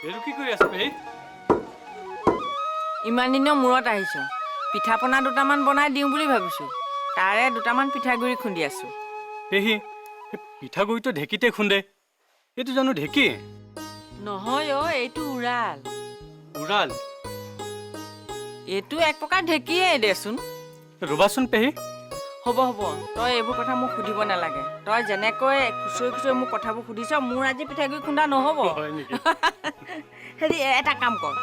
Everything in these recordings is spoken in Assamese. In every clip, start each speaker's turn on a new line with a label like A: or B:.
A: এইটো কি কৰি আছা পেহী?
B: ইমান দিনৰ মূৰত আহিছোঁ। পিঠা পনা দুটামান বনাই দিওঁ বুলি ভাবিছোঁ। তাৰে দুটামান পিঠাগুড়ি খুন্দি আছোঁ।
A: পেহী, পিঠাগুড়িটো ঢেঁকীতে খুন্দে। এইটো জানো ঢেঁকী?
B: নহয় অ', এইটো উৰাল।
A: উৰাল?
B: এইটো এক প্ৰকাৰ ঢেঁকীয়ে দেচোন।
A: ৰ'বাচোন পেহী।
B: হ'ব, তই এইবোৰ কথা মোক সুধিব নালাগে। তই যেনেকৈ খুচৰি খুচৰি মোক কথাবোৰ সুধিছ, মোৰ আজি পিঠাগুড়ি খুন্দা নহ'ব।
A: হয় নেকি?
B: হেৰি, এটা কাম কৰ।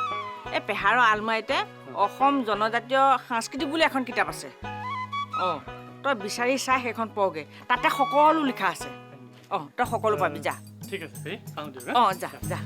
B: এই পেহাৰৰ আলমাৰিতে অসম জনজাতীয় সংস্কৃতি বুলি এখন কিতাপ আছে। অঁ, তই বিচাৰি চাই সেইখন পঢ়গে। তাতে সকলো লিখা আছে। অঁ, তই সকলো পাবি, যা।
A: ঠিক আছে পেহী, চাওঁ দিয়ক।
B: অঁ, যা।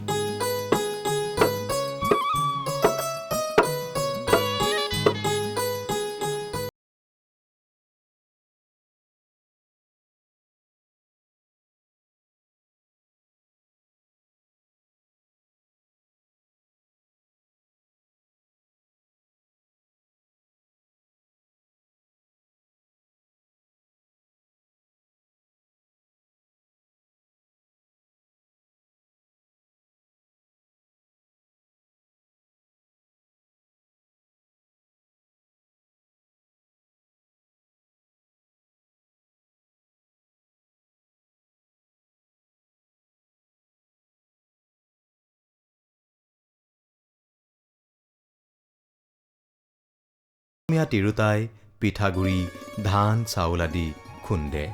C: অসমীয়া তিৰোতাই পিঠাগুড়ি, ধান, চাউল আদি খুন্দে।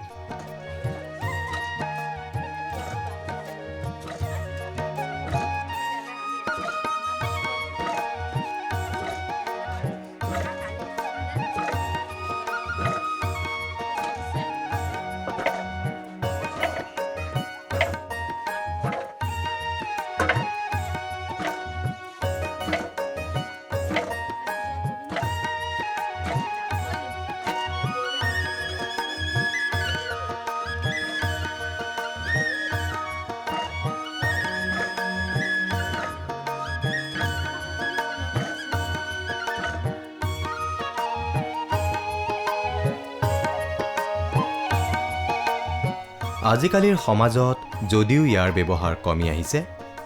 C: আজিকালিৰ সমাজত যদিও ইয়াৰ ব্যৱহাৰ কমি আহিছে,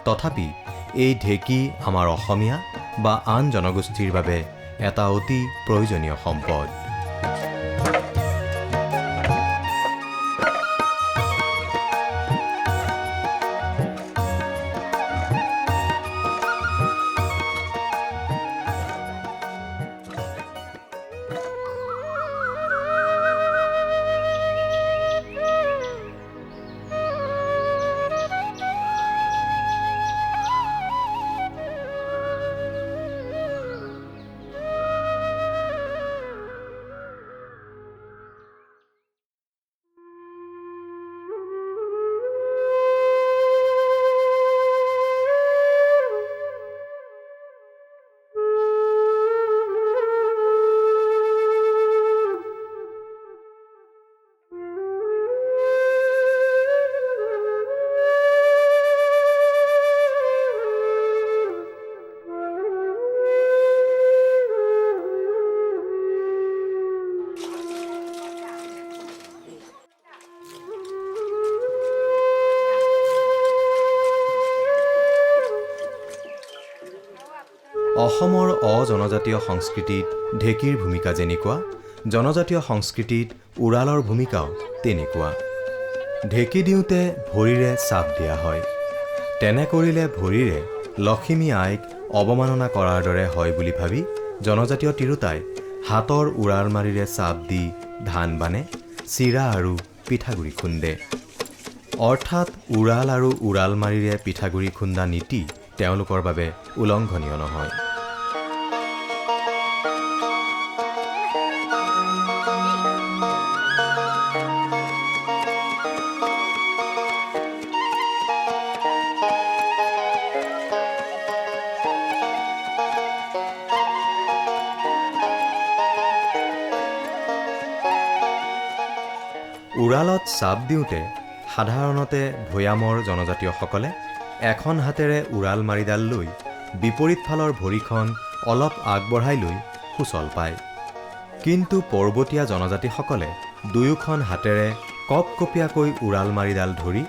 C: তথাপি এই ঢেঁকী আমাৰ অসমীয়া বা আন জনগোষ্ঠীৰ বাবে এটা অতি প্ৰয়োজনীয় সম্পদ। অসমৰ অজনজাতীয় সংস্কৃতিত ঢেঁকীৰ ভূমিকা যেনেকুৱা, জনজাতীয় সংস্কৃতিত উৰালৰ ভূমিকাও তেনেকুৱা। ঢেঁকী দিওঁতে ভৰিৰে চাপ দিয়া হয়। তেনে কৰিলে ভৰিৰে লখিমী আইক অৱমাননা কৰাৰ দৰে হয় বুলি ভাবি জনজাতীয় তিৰোতাই হাতৰ উৰাল মাৰিৰে চাপ দি ধান বানে, চিৰা আৰু পিঠাগুড়ি খুন্দে। অৰ্থাৎ উৰাল আৰু উৰাল মাৰিৰে পিঠাগুড়ি খুন্দা নীতি তেওঁলোকৰ বাবে উলংঘনীয় নহয়। উৰালত চাপ দিওঁতে সাধাৰণতে ভৈয়ামৰ জনজাতীয়সকলে এখন হাতেৰে উৰাল মাৰিডাল লৈ বিপৰীত ফালৰ ভৰিখন অলপ আগবঢ়াই লৈ সুচল পায়। কিন্তু পৰ্বতীয়া জনজাতিসকলে দুয়োখন হাতেৰে কপকপীয়াকৈ উৰাল মাৰিডাল ধৰি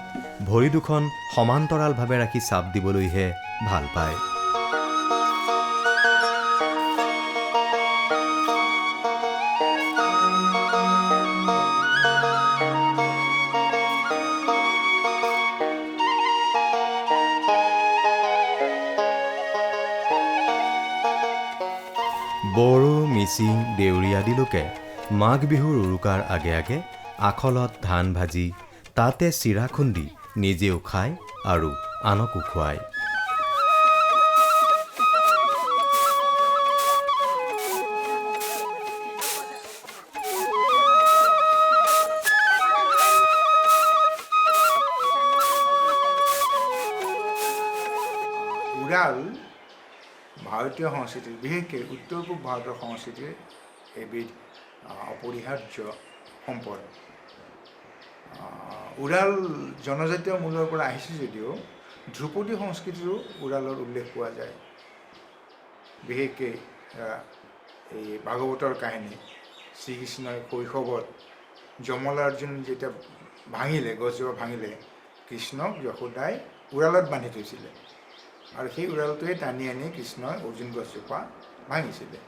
C: ভৰি দুখন সমান্তৰালভাৱে ৰাখি চাপ দিবলৈহে ভাল পায়। বড়ো, মিচিং, দেউৰী আদি লোকে মাঘ বিহুৰ উৰুকাৰ আগে আগে আখলত ধান ভাজি তাতে চিৰা খুন্দি নিজেও খায় আৰু আনকো খুৱায়।
D: উৰাল ভাৰতীয় সংস্কৃতিৰ, বিশেষকৈ উত্তৰ পূব ভাৰতৰ সংস্কৃতিৰ এবিধ অপৰিহাৰ্য সম্পদ। উৰাল জনজাতীয় মূলৰ পৰা আহিছে যদিও ধ্ৰুপদী সংস্কৃতিৰো উৰালৰ উল্লেখ পোৱা যায়। বিশেষকৈ এই ভাগৱতৰ কাহিনী, শ্ৰীকৃষ্ণই শৈশৱত যমলাৰ্জুন যেতিয়া গছজোপা ভাঙিলে, কৃষ্ণক যশোদাই উৰালত বান্ধি থৈছিলে আৰু সেই উৰালটোৱে টানি আনি কৃষ্ণই অৰ্জুন গছজোপা ভাঙিছিলে।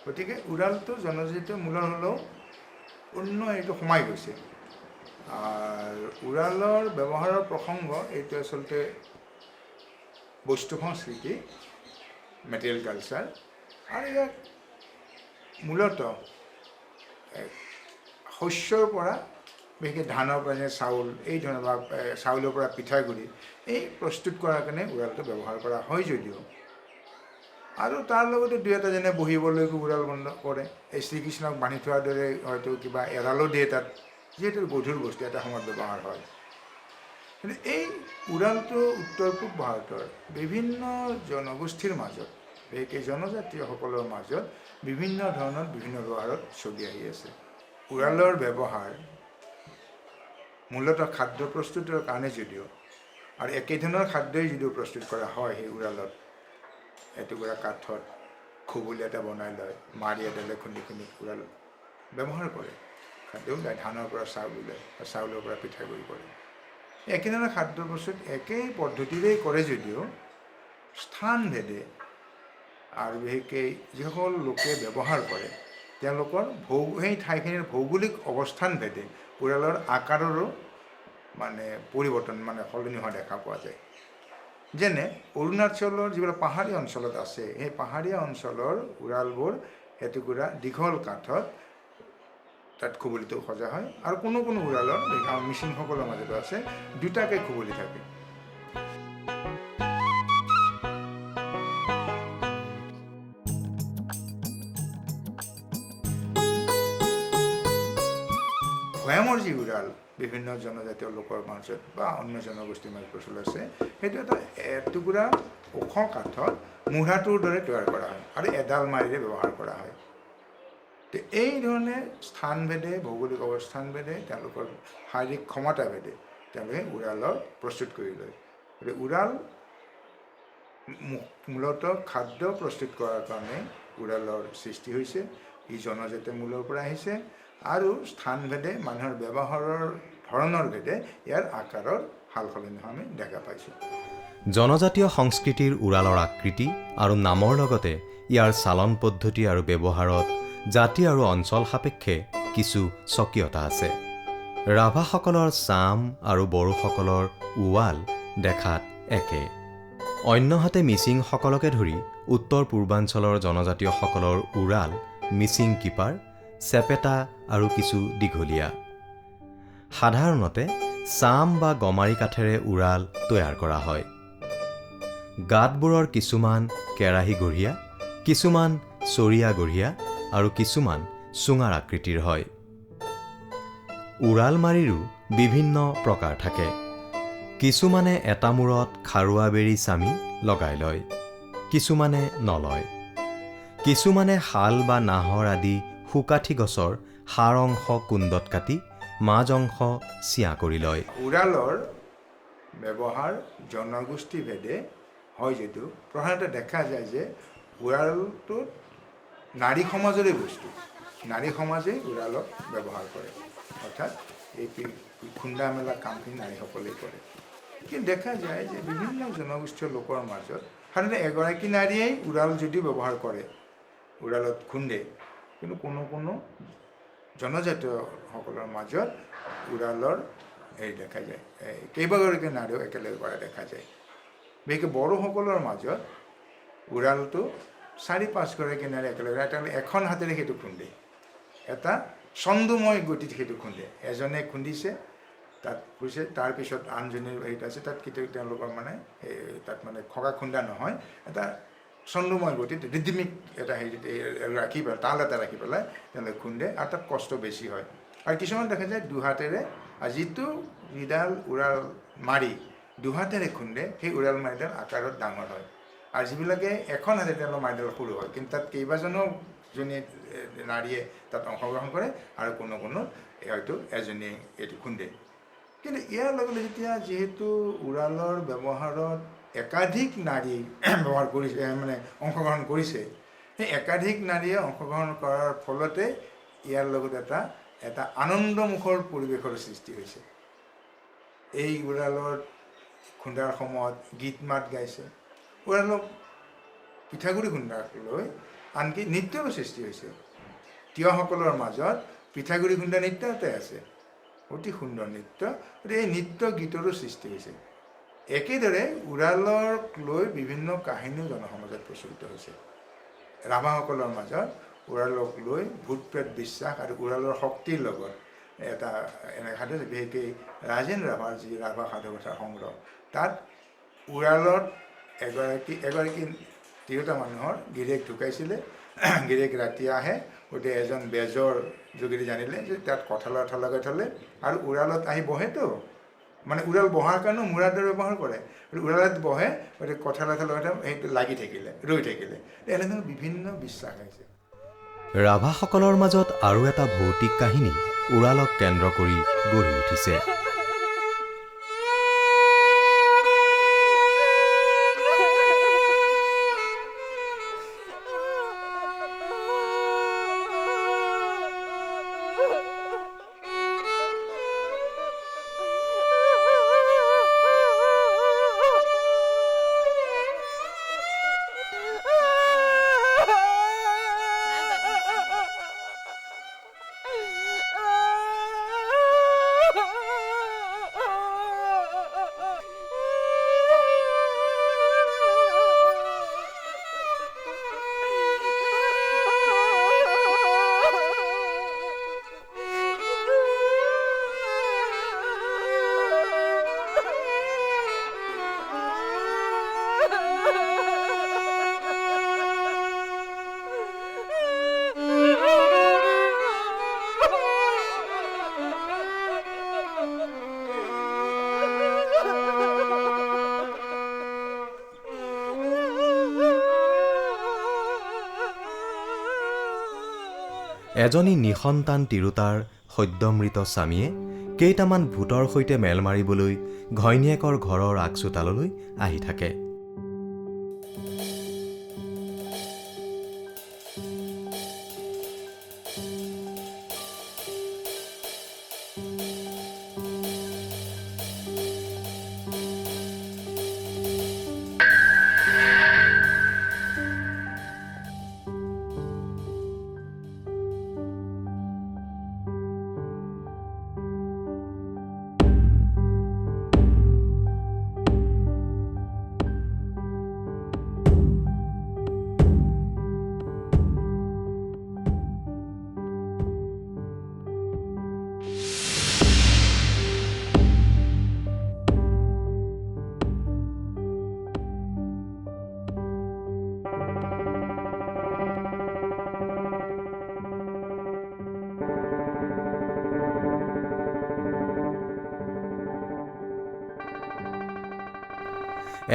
D: গতিকে উৰালটো জনজাতীয় মূলৰ হ'লেও অন্য এইটো সোমাই গৈছে। আৰু উৰালৰ ব্যৱহাৰৰ প্ৰসংগ এইটো আচলতে বস্তু সংস্কৃতি, মেটেৰিয়েল কালচাৰ, আৰু ইয়াক মূলতঃ শস্যৰ পৰা, বিশেষকৈ ধানৰ পৰা চাউল, এই ধৰণৰ বা চাউলৰ পৰা পিঠাগুড়ি এই প্ৰস্তুত কৰাৰ কাৰণে উৰালটো ব্যৱহাৰ কৰা হয় যদিও, আৰু তাৰ লগতে দুই এটা যেনে বহিবলৈকো উৰাল বন্ধ কৰে। এই শ্ৰীকৃষ্ণক বান্ধি থোৱাৰ দৰে হয়তো কিবা এৰালো দিয়ে তাত, যিহেতু গধুৰ বস্তু এটা সময়ত ব্যৱহাৰ হয়। কিন্তু এই উৰালটো উত্তৰ পূব ভাৰতৰ বিভিন্ন জনগোষ্ঠীৰ মাজত, বিশেষকৈ জনজাতীয়সকলৰ মাজত বিভিন্ন ধৰণৰ বিভিন্ন ব্যৱহাৰত চলি আহি আছে। উৰালৰ ব্যৱহাৰ মূলতঃ খাদ্য প্ৰস্তুতৰ কাৰণে যদিও, আৰু একেধৰণৰ খাদ্যই যদিও প্ৰস্তুত কৰা হয়, সেই উৰালত এটুকুৰা কাঠত খুবুলি এটা বনাই লয়, মাৰি এডালে খুন্দি খুন্দি উৰাল ব্যৱহাৰ কৰে। খাদ্য ওলায়, ধানৰ পৰা চাউল ওলায়, চাউলৰ পৰা পিঠাগুড়ি কৰে। একেধৰণৰ খাদ্য প্ৰস্তুত একেই পদ্ধতিৰেই কৰে যদিও স্থানভেদে, আৰু বিশেষকৈ যিসকল লোকে ব্যৱহাৰ কৰে তেওঁলোকৰ সেই ঠাইখিনিৰ ভৌগোলিক অৱস্থান ভেদে উৰালৰ আকাৰৰো পৰিৱৰ্তন সলনি হোৱা দেখা পোৱা যায়। যেনে অৰুণাচলৰ যিবিলাক পাহাৰীয়া অঞ্চলত আছে, সেই পাহাৰীয়া অঞ্চলৰ উৰালবোৰ এটুকুৰা দীঘল কাঠত তাত খুবুলিটো সজা হয়, আৰু কোনো কোনো উৰালৰ, মিচিংসকলৰ মাজতো আছে, দুটাকৈ খুবুলি থাকে। ভৈয়ামৰ যি উৰাল বিভিন্ন জনজাতীয় লোকৰ মাজত বা অন্য জনগোষ্ঠীৰ মাজত প্ৰচলিত আছে, সেইটো এটা এটুকুৰা ওখ কাঠত মূঢ়াটোৰ দৰে তৈয়াৰ কৰা হয় আৰু এডাল মাৰিৰে ব্যৱহাৰ কৰা হয়। তো এই ধৰণে স্থানভেদে, ভৌগোলিক অৱস্থানভেদে, তেওঁলোকৰ শাৰীৰিক ক্ষমতাভেদে তেওঁলোকে উৰালৰ প্ৰস্তুত কৰি লয়। গতিকে উৰাল মূলতঃ খাদ্য প্ৰস্তুত কৰাৰ কাৰণে উৰালৰ সৃষ্টি হৈছে। ই জনজাতীয় মূলৰ পৰা আহিছে, আৰু স্থানভেদে, মানুহৰ ব্যৱহাৰৰ ধৰণৰ ভেদে ইয়াৰ আকাৰৰ সাল সলনি হোৱা আমি দেখা পাইছোঁ।
C: জনজাতীয় সংস্কৃতিৰ উৰালৰ আকৃতি আৰু নামৰ লগতে ইয়াৰ চালন পদ্ধতি আৰু ব্যৱহাৰত জাতি আৰু অঞ্চল সাপেক্ষে কিছু স্বকীয়তা আছে। ৰাভাসকলৰ চাম আৰু বড়োসকলৰ উৱাল দেখাত একে। অন্যহাতে মিচিংসকলকে ধৰি উত্তৰ পূৰ্বাঞ্চলৰ জনজাতীয়সকলৰ উৰাল মিচিং কিপাৰ, চেপেটা আৰু কিছু দীঘলীয়া। সাধাৰণতে চাম বা গমাৰি কাঠেৰে উৰাল তৈয়াৰ কৰা হয়। গাঁতবোৰৰ কিছুমান কেৰাহী গঢ়িয়া, কিছুমান চৰিয়া গঢ়িয়া আৰু কিছুমান চুঙাৰ আকৃতিৰ হয়। উৰাল মাৰিৰো বিভিন্ন প্ৰকাৰ থাকে। কিছুমানে এটা মূৰত খাৰুৱা বেৰি চামি লগাই লয়, কিছুমানে নলয়। কিছুমানে শাল বা নাহৰ আদি সুকাঠি গছৰ সাৰ অংশ কুণ্ডত কাটি মাজ অংশ চিয়া কৰি লয়।
D: উৰালৰ ব্যৱহাৰ জনগোষ্ঠী ভেদে হয় যদিও প্ৰধানতে দেখা যায় যে উৰালটোত নাৰী সমাজৰে বস্তু, নাৰী সমাজে উৰালক ব্যৱহাৰ কৰে। অৰ্থাৎ এই খুন্দা মেলা কামখিনি নাৰীসকলেই কৰে। কিন্তু দেখা যায় যে বিভিন্ন জনগোষ্ঠীয় লোকৰ মাজত সাধাৰণতে এগৰাকী নাৰীয়েই উৰাল যদিও ব্যৱহাৰ কৰে, উৰালত খুন্দে, কিন্তু কোনো জনজাতীয়সকলৰ মাজত উৰালৰ হেৰি দেখা যায়, কেইবাগৰাকী নাৰীও একেলগে কৰা দেখা যায়। বিশেষকৈ বড়োসকলৰ মাজত উৰালটো 4-5গৰাকী নাৰী একেলগে তেওঁলোকে এখন হাতেৰে সেইটো খুন্দে, এটা ছন্দময় গতিত সেইটো খুন্দে। এজনে খুন্দিছে, তাত কৈছে, তাৰপিছত আনজনীৰ হেৰিত আছে, তাত কেতিয়াও তেওঁলোকৰ মানে তাত মানে খগা খুন্দা নহয়, এটা ছন্দময় গতিত ৰিদমিক এটা হেৰিত ৰাখি পেলাই, তাল এটা ৰাখি পেলাই তেওঁলোকে খুন্দে, আৰু তাত কষ্ট বেছি হয়। আৰু কিছুমান দেখা যায় দুহাতেৰে, আৰু যিটো যিডাল উৰাল মাৰি দুহাতেৰে খুন্দে, সেই উৰাল মাৰিডাল আকাৰত ডাঙৰ হয়, আৰু যিবিলাকে এখন হাতে তেওঁলোকৰ মাৰিডাল সৰু হয়, কিন্তু তাত কেইবাজনো নাৰীয়ে তাত অংশগ্ৰহণ কৰে, আৰু কোনো হয়তো এজনীয়ে এইটো খুন্দে। কিন্তু ইয়াৰ লগে লগে যিহেতু উৰালৰ ব্যৱহাৰত একাধিক নাৰী ব্যৱহাৰ কৰিছে, মানে অংশগ্ৰহণ কৰিছে, সেই একাধিক নাৰীয়ে অংশগ্ৰহণ কৰাৰ ফলতে ইয়াৰ লগত এটা আনন্দমুখৰ পৰিৱেশৰ সৃষ্টি হৈছে। এই উৰালত খুন্দাৰ সময়ত গীত মাত গাইছে, উৰালক পিঠাগুড়ি খুন্দাক লৈ আনকি নৃত্যৰো সৃষ্টি হৈছে। তিৱাসকলৰ মাজত পিঠাগুড়ি খুন্দা নৃত্য এটাই আছে, অতি সুন্দৰ নৃত্য, এই নৃত্য গীতৰো সৃষ্টি হৈছে। একেদৰে উৰালক লৈ বিভিন্ন কাহিনীও জনসমাজত প্ৰচলিত হৈছে। ৰাভাসকলৰ মাজত উৰালক লৈ ভূত প্ৰেত বিশ্বাস আৰু উৰালৰ শক্তিৰ লগত এটা এনে সাধু, বিশেষকৈ ৰাজেন ৰাভাৰ যি ৰাভা সাধুকথাৰ সংগ্ৰহ, তাত উৰালত এগৰাকী তিৰোতা মানুহৰ গিৰিয়েক ঢুকাইছিলে, গিৰিয়েক ৰাতি আহে, গতিকে এজন বেজৰ যোগেদি জানিলে যে তাত কঁঠালৰ আঠা লগাই থ'লে, আৰু উৰালত আহি বহেতো, মানে উৰাল বহাৰ কাৰণেও মূৰাৰ দৰে ব্যৱহাৰ কৰে, উৰালত বহে, গতিকে কঁঠালৰ আঠা লগাই থ'লে সেইটো লাগি থাকিলে, ৰৈ থাকিলে, এনেধৰণৰ বিভিন্ন বিশ্বাস আহিছে।
C: ৰাভাসকলৰ মাজত আৰু এটা ভৌতিক কাহিনী উৰালক কেন্দ্ৰ কৰি গঢ়ি উঠিছে। এজনী নিসন্তান তিৰোতাৰ সদ্যমৃত স্বামীয়ে কেইটামান ভূতৰ সৈতে মেল মাৰিবলৈ ঘৈণীয়েকৰ ঘৰৰ আগচোতাললৈ আহি থাকে।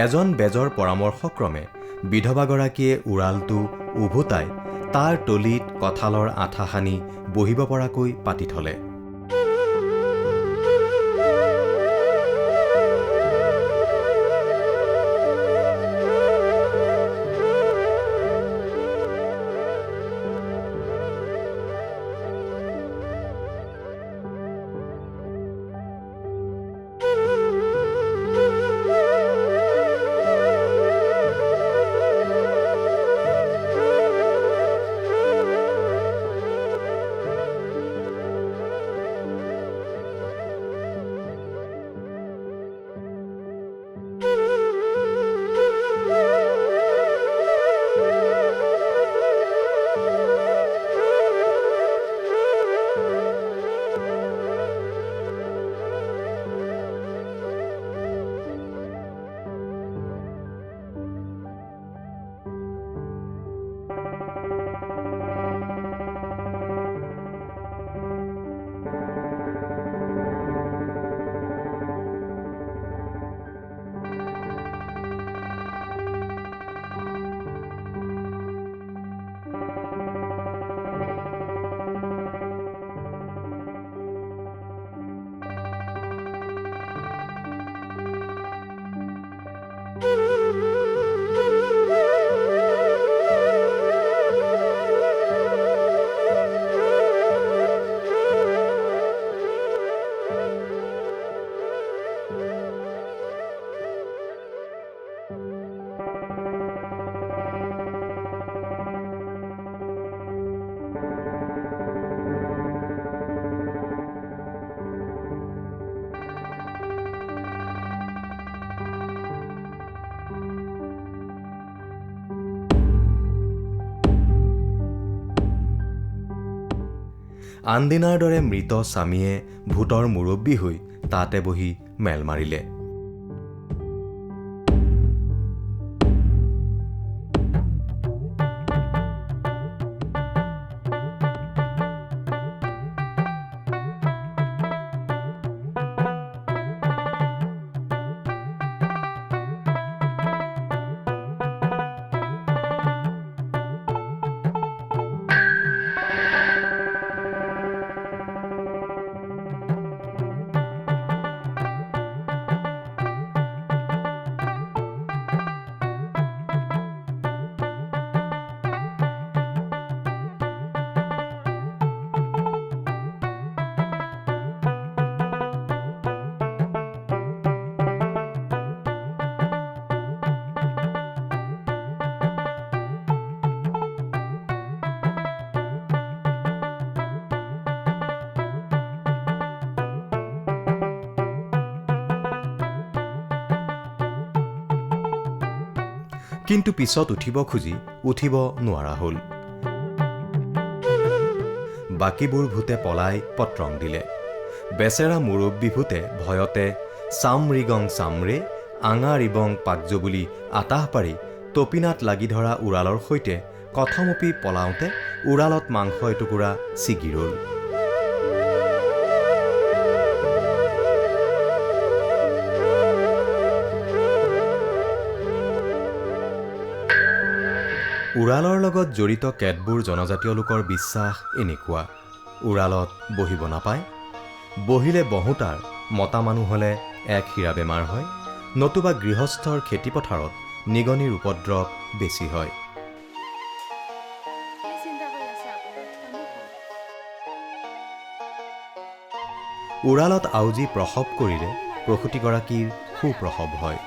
C: এজন বেজৰ পৰামৰ্শক্ৰমে বিধৱাগৰাকীয়ে উৰালটো উভতাই তাৰ তলিত কঁঠালৰ আঠা সানি বহিব পৰাকৈ পাতি থলে। আনদিনাৰ দৰে মৃত স্বামীয়ে ভূতৰ মুৰব্বী হৈ তাতে বহি মেল মাৰিলে। কিন্তু পিছত উঠিব খুজি উঠিব নোৱাৰা হ'ল। বাকীবোৰ ভূতে পলাই পত্ৰং দিলে। বেচেৰা মুৰব্বী ভূতে ভয়তে চাম ৰিগং চামৰে আঙা ৰিবং পাগজ বুলি আতাহ পাৰি তপিনাত লাগি ধৰা উৰালৰ সৈতে কথমপি পলাওঁতে উৰালত মাংস এটুকুৰা ছিগি ৰ'ল। উৰালৰ লগত জড়িত কেতবোৰ জনজাতীয় লোকৰ বিশ্বাস এনেকুৱা: উৰালত বহিব নাপায়, বহিলে বহুতাৰ মতা মানুহ হ'লে এক হীৰা বেমাৰ হয়, নতুবা গৃহস্থৰ খেতিপথাৰত নিগনিৰ উপদ্ৰৱ বেছি হয়। উৰালত আউজি প্ৰসৱ কৰিলে প্ৰসূতিগৰাকীৰ সুপ্ৰসৱ হয়।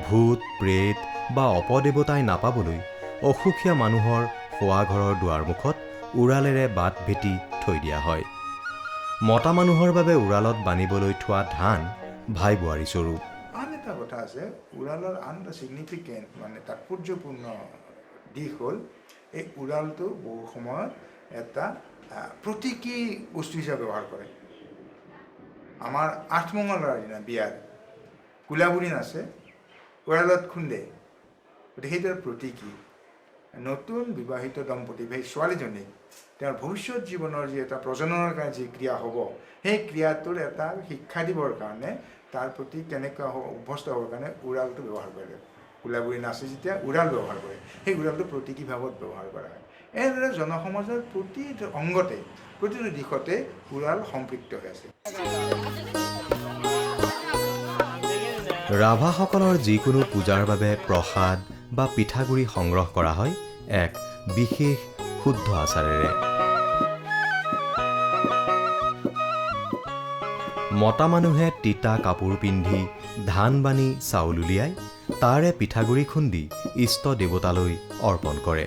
C: ভূত প্ৰেত বা অপদেৱতাই নাপাবলৈ অসুখীয়া মানুহৰ শোৱা ঘৰৰ দুৱাৰমুখত উৰালেৰে বাট ভেটি থৈ দিয়া হয়। মতা মানুহৰ বাবে উৰালত বান্ধিবলৈ থোৱা ধান ভাই বোৱাৰী স্বৰূপ।
D: আন এটা কথা আছে, উৰালৰ আন এটা ছিগনিফিকেণ্ট তাৎপৰ্যপূৰ্ণ দিশ হ'ল এই উৰালটো বহু সময়ত এটা প্ৰতীকী বস্তু হিচাপে ব্যৱহাৰ কৰে। আমাৰ আঠমঙলাৰ দিনা বিয়াত কোলাবুৰী নাচে, উৰালত খুন্দে, গতিকে সেইটো প্ৰতীকী। নতুন বিবাহিত দম্পতী সেই ছোৱালীজনীক তেওঁৰ ভৱিষ্যত জীৱনৰ যি এটা প্ৰজননৰ কাৰণে যি ক্ৰিয়া হ'ব, সেই ক্ৰিয়াটোৰ এটা শিক্ষা দিবৰ কাৰণে তাৰ প্ৰতি কেনেকুৱা অভ্যস্ত হ'বৰ কাৰণে উৰালটো ব্যৱহাৰ কৰে। কোলাবুৰী নাচে যেতিয়া উৰাল ব্যৱহাৰ কৰে, সেই উৰালটো প্ৰতীকী ভাৱত ব্যৱহাৰ কৰা হয়। এনেদৰে জনসমাজৰ প্ৰতিটো অংগতে প্ৰতিটো দিশতে উৰাল সম্পৃক্ত হৈ আছে।
C: ৰাভাসকলৰ যিকোনো পূজাৰ বাবে প্ৰসাদ বা পিঠাগুৰি সংগ্ৰহ কৰা হয় এক বিশেষ শুদ্ধ আচাৰেৰে। মতা মানুহে তিতা কাপোৰ পিন্ধি ধান বানি চাউল উলিয়াই তাৰে পিঠাগুৰি খুন্দি ইষ্ট দেৱতালৈ অৰ্পণ কৰে।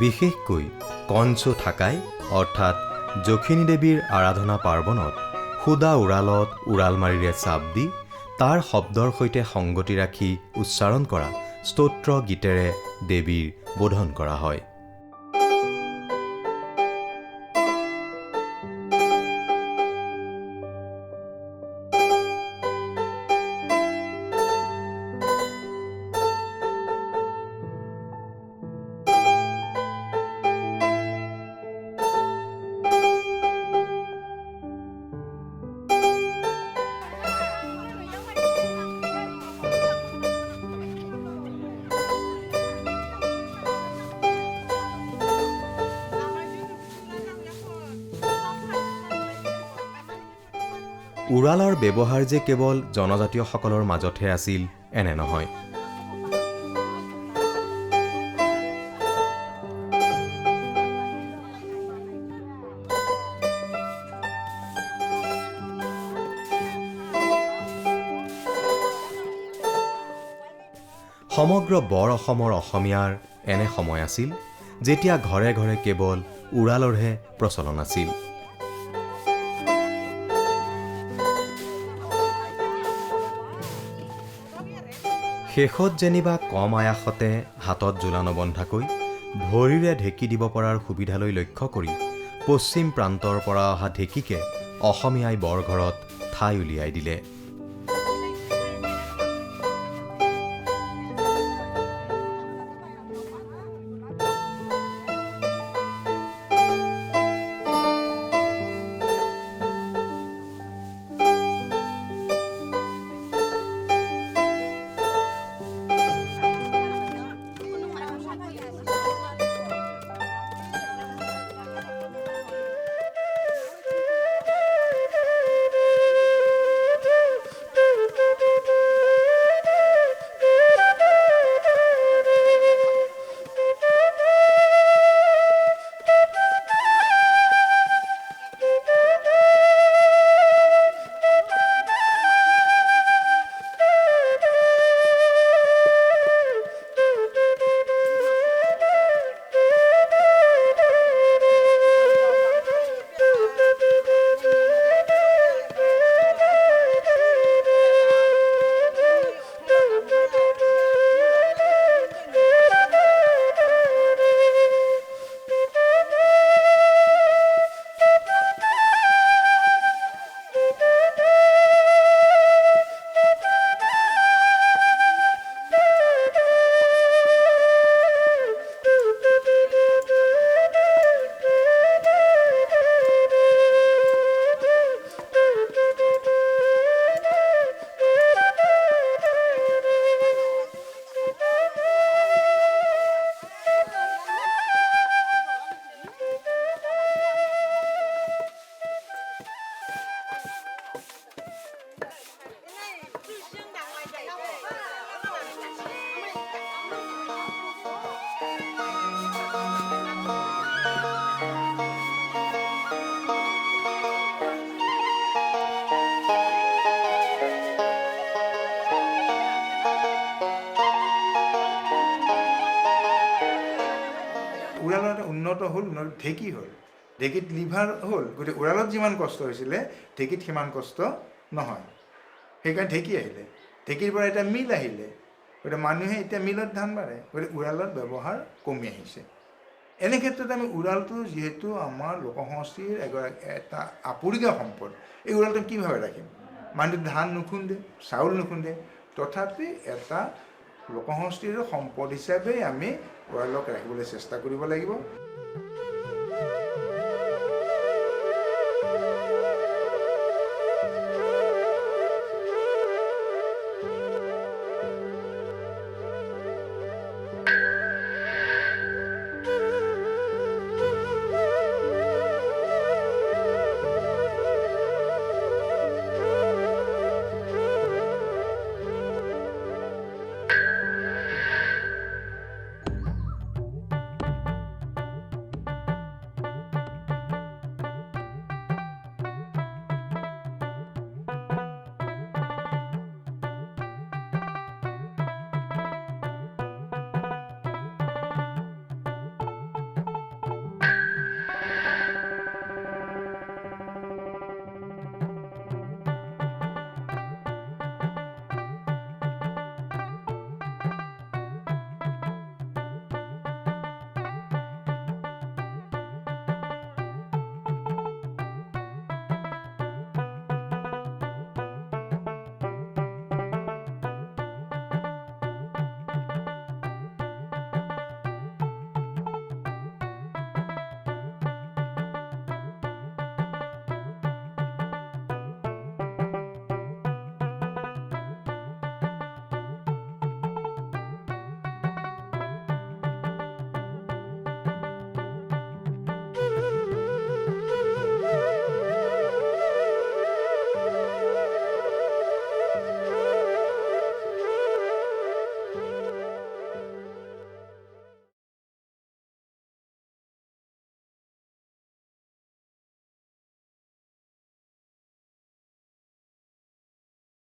C: বিশেষকৈ কঞ্চু থাকাই অৰ্থাৎ যখিনী দেৱীৰ আৰাধনা পাৰ্বণত সুদা উৰালত উৰালমাৰিৰে চাপ দি তাৰ শব্দৰ সৈতে সংগতি ৰাখি উচ্চাৰণ কৰা স্তোত্ৰ গীতেৰে দেৱীৰ বোধন কৰা হয়। উৰালৰ ব্যৱহাৰ যে কেৱল জনজাতীয়সকলৰ মাজতহে আছিল এনে নহয়। সমগ্ৰ বৰ অসমৰ অসমীয়াৰ এনে সময় আছিল যেতিয়া ঘৰে ঘৰে কেৱল উৰালৰহে প্ৰচলন আছিল। শেষত যেনিবা কম আয়াসতে হাতত জোলা নবন্ধাকৈ ভৰিৰে ঢেঁকী দিব পৰাৰ সুবিধালৈ লক্ষ্য কৰি পশ্চিম প্ৰান্তৰ পৰা অহা ঢেঁকীকে অসমীয়াই বৰঘৰত ঠাই উলিয়াই দিলে।
D: উৰালত উন্নত হ'ল, ঢেঁকী হ'ল, ঢেঁকীত লিভাৰ হ'ল, গতিকে উৰালত যিমান কষ্ট হৈছিলে ঢেঁকীত সিমান কষ্ট নহয়। সেইকাৰণে ঢেঁকী আহিলে, ঢেঁকীৰ পৰা এতিয়া মিল আহিলে, গতিকে মানুহে এতিয়া মিলত ধান বাঢ়ে, গতিকে উৰালত ব্যৱহাৰ কমি আহিছে। এনে ক্ষেত্ৰত আমি উৰালটো যিহেতু আমাৰ লোক সংস্কৃতিৰ এটা আপুৰুগীয়া সম্পদ, এই উৰালটো কিভাৱে ৰাখিম? মানুহটো ধান নুখুন্দে, চাউল নুখুন্দে, তথাপি এটা লোক সংস্কৃতিৰ সম্পদ হিচাপে আমি উৰালক ৰাখিবলৈ চেষ্টা কৰিব লাগিব।